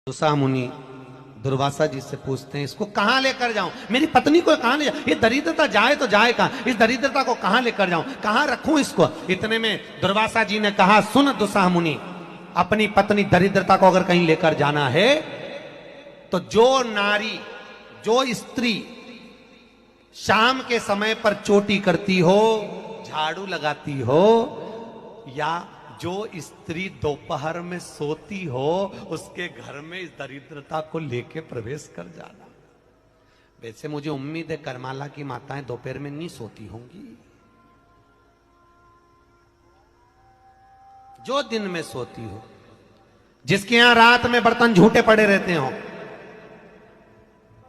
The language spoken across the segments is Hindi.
दुसा मुनि दुर्वासा जी से पूछते हैं, इसको कहां लेकर जाऊं, मेरी पत्नी को कहां ले जाऊं, ये दरिद्रता जाए तो जाए कहां, इस दरिद्रता को कहां लेकर जाऊं, कहां रखूं इसको। इतने में दुर्वासा जी ने कहा, सुन दुसा मुनि, अपनी पत्नी दरिद्रता को अगर कहीं लेकर जाना है तो जो नारी, जो स्त्री शाम के समय पर चोटी करती हो, झाड़ू लगाती हो, या जो स्त्री दोपहर में सोती हो, उसके घर में इस दरिद्रता को लेके प्रवेश कर जाना। वैसे मुझे उम्मीद है करमाला की माताएं दोपहर में नहीं सोती होंगी, जो दिन में सोती हो, जिसके यहां रात में बर्तन झूठे पड़े रहते हो,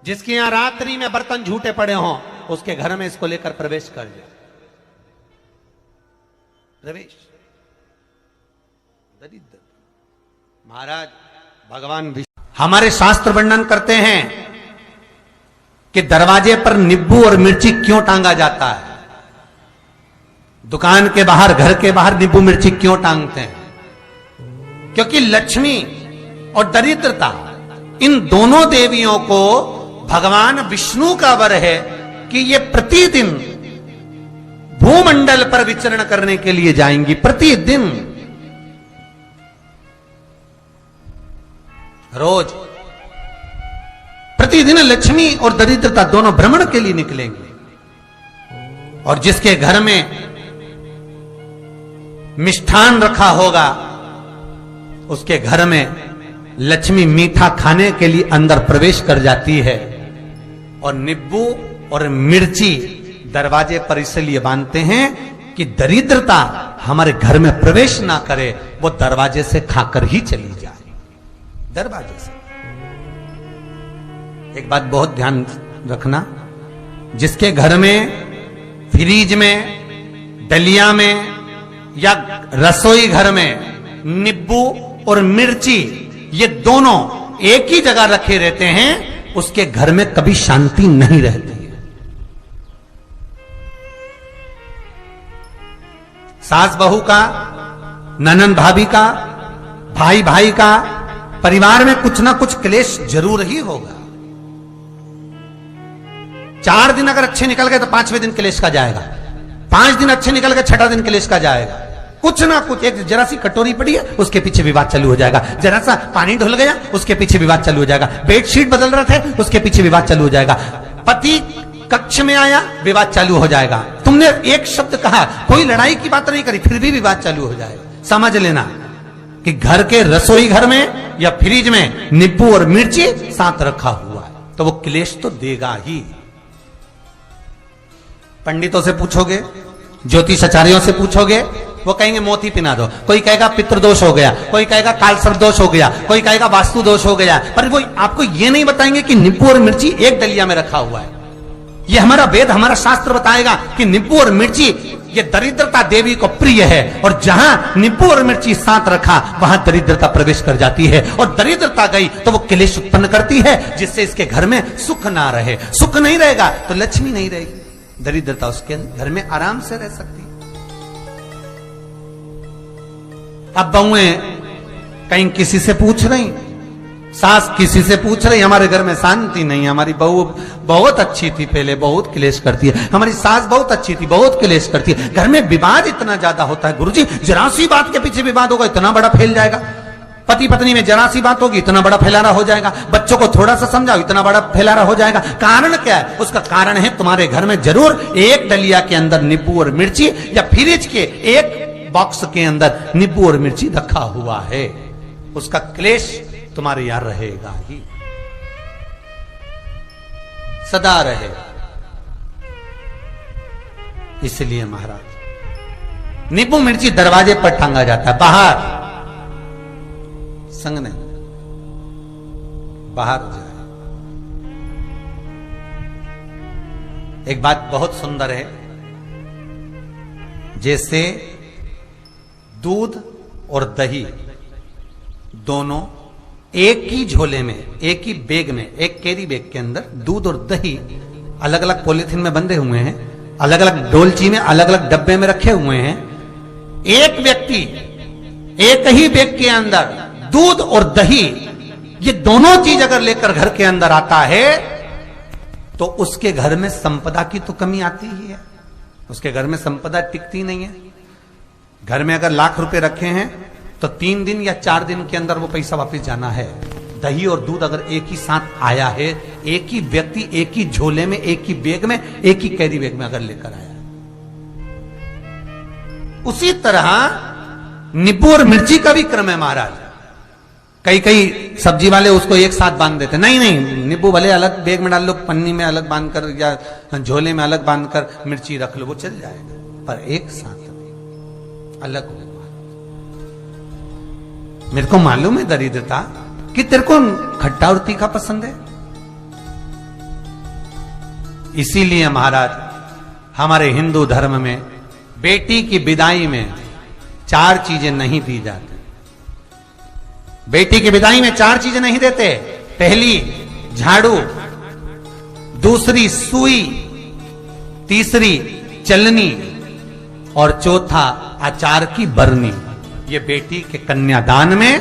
जिसके यहां रात्रि में बर्तन झूठे पड़े हो, उसके घर में इसको लेकर प्रवेश कर जाए। प्रवेश दरिद्र। महाराज भगवान हमारे शास्त्र वर्णन करते हैं कि दरवाजे पर नींबू और मिर्ची क्यों टांगा जाता है, दुकान के बाहर, घर के बाहर नींबू मिर्ची क्यों टांगते हैं, क्योंकि लक्ष्मी और दरिद्रता, इन दोनों देवियों को भगवान विष्णु का वर है कि ये प्रतिदिन भूमंडल पर विचरण करने के लिए जाएंगी। प्रतिदिन, रोज प्रतिदिन लक्ष्मी और दरिद्रता दोनों भ्रमण के लिए निकलेंगे। और जिसके घर में मिष्ठान रखा होगा, उसके घर में लक्ष्मी मीठा खाने के लिए अंदर प्रवेश कर जाती है। और नींबू और मिर्ची दरवाजे पर इसलिए बांधते हैं कि दरिद्रता हमारे घर में प्रवेश ना करे, वो दरवाजे से खाकर ही चली जाए, दरवाजे से। एक बात बहुत ध्यान रखना, जिसके घर में फ्रिज में, डलिया में या रसोई घर में नींबू और मिर्ची ये दोनों एक ही जगह रखे रहते हैं, उसके घर में कभी शांति नहीं रहती है। सास बहू का, ननंद भाभी का, भाई भाई का, परिवार में कुछ ना कुछ क्लेश जरूर ही होगा। 4 दिन अगर अच्छे निकल गए तो 5वें दिन क्लेश का जाएगा, 5 दिन अच्छे निकल गए 6ठा दिन क्लेश का जाएगा। कुछ ना कुछ, एक जरा सी कटोरी पड़ी है उसके पीछे विवाद चालू हो जाएगा, जरा सा पानी ढुल गया उसके पीछे विवाद चालू हो जाएगा, बेडशीट बदल रहे थे उसके पीछे विवाद चालू हो जाएगा, पति कक्ष में आया विवाद चालू हो जाएगा, तुमने एक शब्द कहा, कोई लड़ाई की बात नहीं करी, फिर भी विवाद चालू हो जाएगा। समझ लेना कि घर के रसोई घर में या फ्रिज में नींबू और मिर्ची साथ रखा हुआ है तो वो क्लेश तो देगा ही। पंडितों से पूछोगे, ज्योतिषाचार्यों से पूछोगे, वो कहेंगे मोती पिना दो, कोई कहेगा पितृदोष हो गया, कोई कहेगा कालसर्प दोष हो गया, कोई कहेगा वास्तु दोष हो गया, पर वो आपको ये नहीं बताएंगे कि नींबू और मिर्ची एक डलिया में रखा हुआ है। ये हमारा वेद, हमारा शास्त्र बताएगा कि नींबू और मिर्ची ये दरिद्रता देवी को प्रिय है, और जहां नींबू और मिर्ची साथ रखा वहां दरिद्रता प्रवेश कर जाती है, और दरिद्रता गई तो वो क्लेश उत्पन्न करती है, जिससे इसके घर में सुख ना रहे। सुख नहीं रहेगा तो लक्ष्मी नहीं रहेगी, दरिद्रता उसके घर में आराम से रह सकती है। अब बहुएं कहीं किसी से पूछ रही, सास किसी से पूछ रही, हमारे घर में शांति नहीं, हमारी बहू बहुत अच्छी थी पहले, बहुत क्लेश करती है, हमारी सास बहुत अच्छी थी, बहुत क्लेश करती है, घर में विवाद इतना ज्यादा होता है गुरुजी, जरा सी बात के पीछे विवाद होगा इतना बड़ा फैल जाएगा, पति पत्नी में जरा सी बात होगी इतना बड़ा फैलाना हो जाएगा, बच्चों को थोड़ा सा समझाओ इतना बड़ा फैलाना हो जाएगा। कारण क्या है? उसका कारण है तुम्हारे घर में जरूर एक डलिया के अंदर नींबू और मिर्ची, या फ्रिज के एक बॉक्स के अंदर नींबू और मिर्ची रखा हुआ है, उसका क्लेश तुम्हारे यार रहेगा ही, सदा रहेगा। इसलिए महाराज नींबू मिर्ची दरवाजे पर टांगा जाता है, बाहर संग नहीं, बाहर जाए। एक बात बहुत सुंदर है, जैसे दूध और दही दोनों एक ही झोले में, एक ही बैग में, एक कैरी बैग के अंदर दूध और दही अलग अलग पॉलिथीन में बंधे हुए हैं, अलग अलग डोलची में, अलग अलग डब्बे में रखे हुए हैं। एक व्यक्ति एक ही बैग के अंदर दूध और दही ये दोनों चीज अगर लेकर घर के अंदर आता है तो उसके घर में संपदा की तो कमी आती ही है, उसके घर में संपदा टिकती नहीं है। घर में अगर लाख रुपए रखे हैं तो 3 दिन या 4 दिन के अंदर वो पैसा वापस जाना है। दही और दूध अगर एक ही साथ आया है, एक ही व्यक्ति एक ही झोले में, एक ही बैग में, एक ही कैरी बैग में अगर लेकर आया, उसी तरह नींबू और मिर्ची का भी क्रम है महाराज। कई कई सब्जी वाले उसको एक साथ बांध देते, नहीं नहीं, नींबू भले अलग बैग में डाल लो, पन्नी में अलग बांध कर या झोले में अलग बांध कर मिर्ची रख लो, वो चल जाएगा, पर एक साथ अलग होगा। मेरे को मालूम है दरिद्रता कि तेरे को खट्टा और तीखा पसंद है, इसीलिए महाराज हमारे हिंदू धर्म में बेटी की विदाई में 4 चीजें नहीं दी जाती। बेटी की विदाई में 4 चीजें नहीं देते। पहली झाड़ू, दूसरी सुई, तीसरी चलनी और चौथा आचार की बरनी। ये बेटी के कन्यादान में,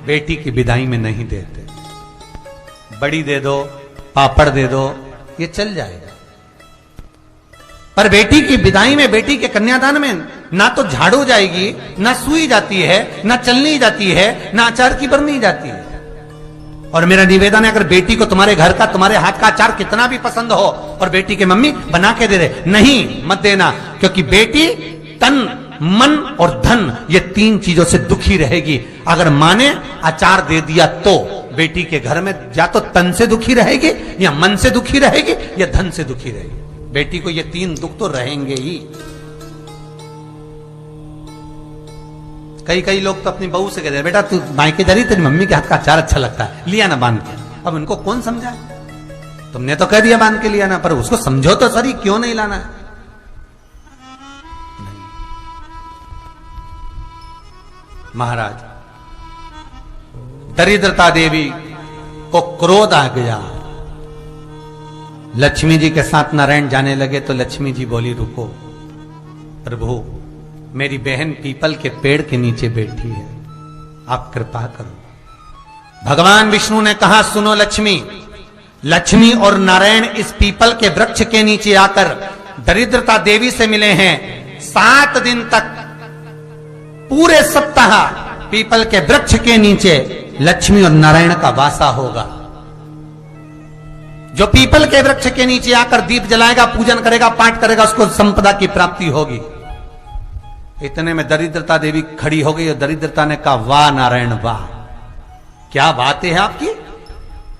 बेटी की विदाई में नहीं देते। बड़ी दे दो, पापड़ दे दो, ये चल जाएगा, पर बेटी की विदाई में, बेटी के कन्यादान में ना तो झाड़ू जाएगी, ना सुई जाती है, ना चलनी जाती है, ना अचार की बरनी जाती है। और मेरा निवेदन है, अगर बेटी को तुम्हारे घर का, तुम्हारे हाथ का अचार कितना भी पसंद हो और बेटी के मम्मी बना के दे दे, नहीं मत देना, क्योंकि बेटी तन, मन और धन, ये 3 चीजों से दुखी रहेगी। अगर मां ने अचार दे दिया तो बेटी के घर में या तो तन से दुखी रहेगी, या मन से दुखी रहेगी, या धन से दुखी रहेगी। बेटी को ये 3 दुख तो रहेंगे ही। कई लोग तो अपनी बहू से कहते हैं, बेटा तू मायके जा रही, तेरी मम्मी के हाथ का अचार अच्छा लगता है, लिया ना बांध के। अब उनको कौन समझाए? तुमने तो कह दिया बांध के लिया ना, पर उसको समझो तो सही, क्यों नहीं लाना है? महाराज दरिद्रता देवी को क्रोध आ गया। लक्ष्मी जी के साथ नारायण जाने लगे तो लक्ष्मी जी बोली, रुको प्रभु, मेरी बहन पीपल के पेड़ के नीचे बैठी है, आप कृपा करो। भगवान विष्णु ने कहा, सुनो लक्ष्मी, लक्ष्मी और नारायण इस पीपल के वृक्ष के नीचे आकर दरिद्रता देवी से मिले हैं। 7 दिन तक, पूरे सप्ताह पीपल के वृक्ष के नीचे लक्ष्मी और नारायण का वासा होगा। जो पीपल के वृक्ष के नीचे आकर दीप जलाएगा, पूजन करेगा, पाठ करेगा, उसको संपदा की प्राप्ति होगी। इतने में दरिद्रता देवी खड़ी हो गई और दरिद्रता ने कहा, वाह नारायण वाह, क्या बात है आपकी,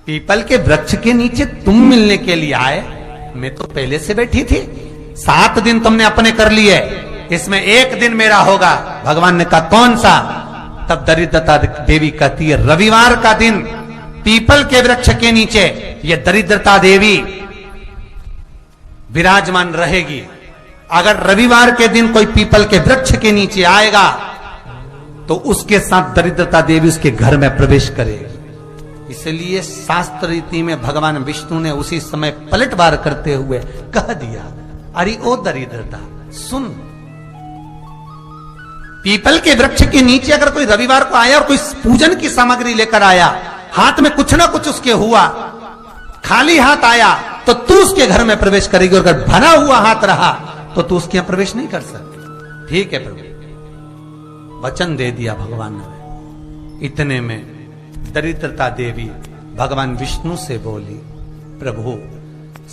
पीपल के वृक्ष के नीचे तुम मिलने के लिए आए, मैं तो पहले से बैठी थी। 7 दिन तुमने अपने कर लिए, इसमें 1 दिन मेरा होगा। भगवान ने कहा, कौन सा? तब दरिद्रता देवी कहती है, रविवार का दिन पीपल के वृक्ष के नीचे ये दरिद्रता देवी विराजमान रहेगी। अगर रविवार के दिन कोई पीपल के वृक्ष के नीचे आएगा तो उसके साथ दरिद्रता देवी उसके घर में प्रवेश करेगी। इसलिए शास्त्र रीति में भगवान विष्णु ने उसी समय पलटवार करते हुए कह दिया, अरे ओ दरिद्रता सुन, पीपल के वृक्ष के नीचे अगर कोई रविवार को आया और कोई पूजन की सामग्री लेकर आया, हाथ में कुछ ना कुछ उसके हुआ, खाली हाथ आया तो तू उसके घर में प्रवेश करेगी, और अगर भरा हुआ हाथ रहा तो तू उसके यहां प्रवेश नहीं कर सकती। ठीक है प्रभु, वचन दे दिया भगवान ने। इतने में दरिद्रता देवी भगवान विष्णु से बोली, प्रभु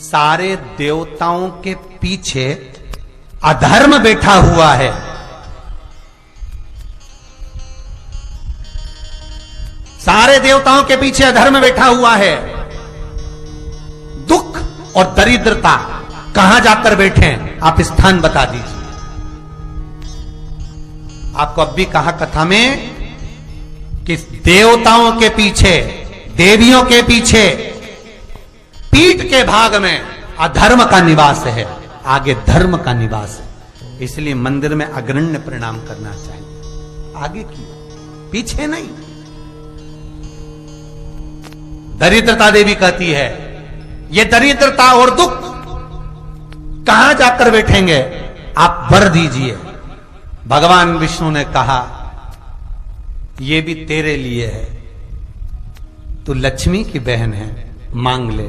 सारे देवताओं के पीछे अधर्म बैठा हुआ है, सारे देवताओं के पीछे अधर्म बैठा हुआ है। दुख और दरिद्रता कहां जाकर बैठे हैं, आप स्थान बता दीजिए। आपको अब भी कहा कथा में कि देवताओं के पीछे, देवियों के पीछे, पीठ के भाग में अधर्म का निवास है, आगे धर्म का निवास है। इसलिए मंदिर में अग्रण्य प्रणाम करना चाहिए, आगे की, पीछे नहीं। दरिद्रता देवी कहती है, ये दरिद्रता और दुख कहां जाकर बैठेंगे, आप वर दीजिए। भगवान विष्णु ने कहा, ये भी तेरे लिए है, तू लक्ष्मी की बहन है, मांग ले,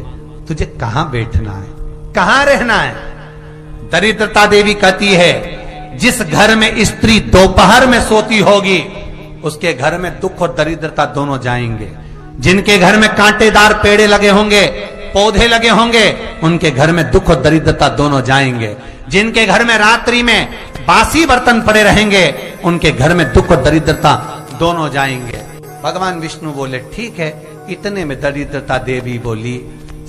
तुझे कहां बैठना है, कहां रहना है। दरिद्रता देवी कहती है जिस घर में स्त्री दोपहर में सोती होगी उसके घर में दुख और दरिद्रता दोनों जाएंगे। जिनके घर में कांटेदार पेड़े लगे होंगे, पौधे लगे होंगे, उनके घर में दुख और दरिद्रता दोनों जाएंगे। जिनके घर में रात्रि में बासी बर्तन पड़े रहेंगे, उनके घर में दुख और दरिद्रता दोनों जाएंगे। भगवान विष्णु बोले ठीक है। इतने में दरिद्रता देवी बोली,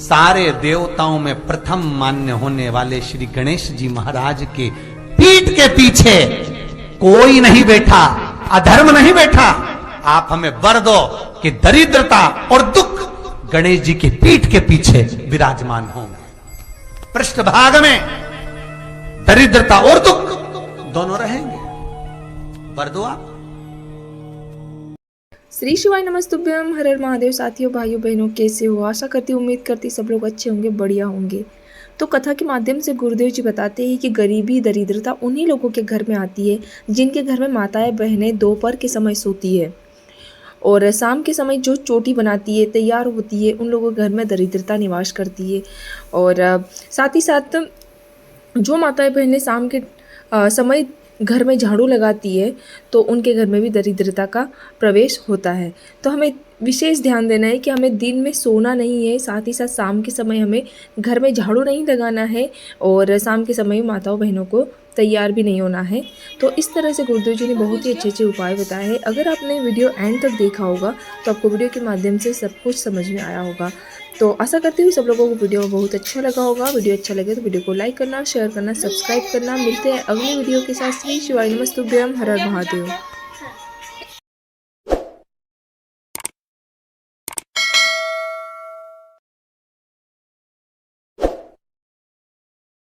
सारे देवताओं में प्रथम मान्य होने वाले श्री गणेश जी महाराज के पीठ के पीछे कोई नहीं बैठा, अधर्म नहीं बैठा। आप हमें वर दो कि दरिद्रता और दुख गणेश जी की पीठ के पीछे विराजमान होंगे। पृष्ठभाग में दरिद्रता और दुख दोनों रहेंगे। वर दो आप। श्री शिवाय नमस्तुभ्यम। हर हर महादेव। साथियों, भाइयों बहनों, कैसे हो? आशा करती उम्मीद करती सब लोग अच्छे होंगे, बढ़िया होंगे। तो कथा के माध्यम से गुरुदेव जी बताते हैं कि गरीबी दरिद्रता उन्हीं लोगों के घर में आती है जिनके घर में माताएं बहनें दोपहर के समय सोती है और शाम के समय जो चोटी बनाती है, तैयार होती है, उन लोगों के घर में दरिद्रता निवास करती है। और साथ ही साथ जो माताएं बहनें शाम के समय घर में झाड़ू लगाती है तो उनके घर में भी दरिद्रता का प्रवेश होता है। तो हमें विशेष ध्यान देना है कि हमें दिन में सोना नहीं है, साथ ही साथ शाम के समय हमें घर में झाड़ू नहीं लगाना है और शाम के समय माताओं बहनों को तैयार भी नहीं होना है। तो इस तरह से गुरुदेव जी ने बहुत ही अच्छे अच्छे उपाय बताए हैं। अगर आपने वीडियो एंड तक देखा होगा तो आपको वीडियो के माध्यम से सब कुछ समझ में आया होगा। तो आशा करती हूँ सब लोगों को वीडियो बहुत अच्छा लगा होगा। वीडियो अच्छा लगे तो वीडियो को लाइक करना, शेयर करना, सब्सक्राइब करना। मिलते हैं अगली वीडियो के साथ। श्री शिवाय नमस्तुभ्यम। हर हर महादेव।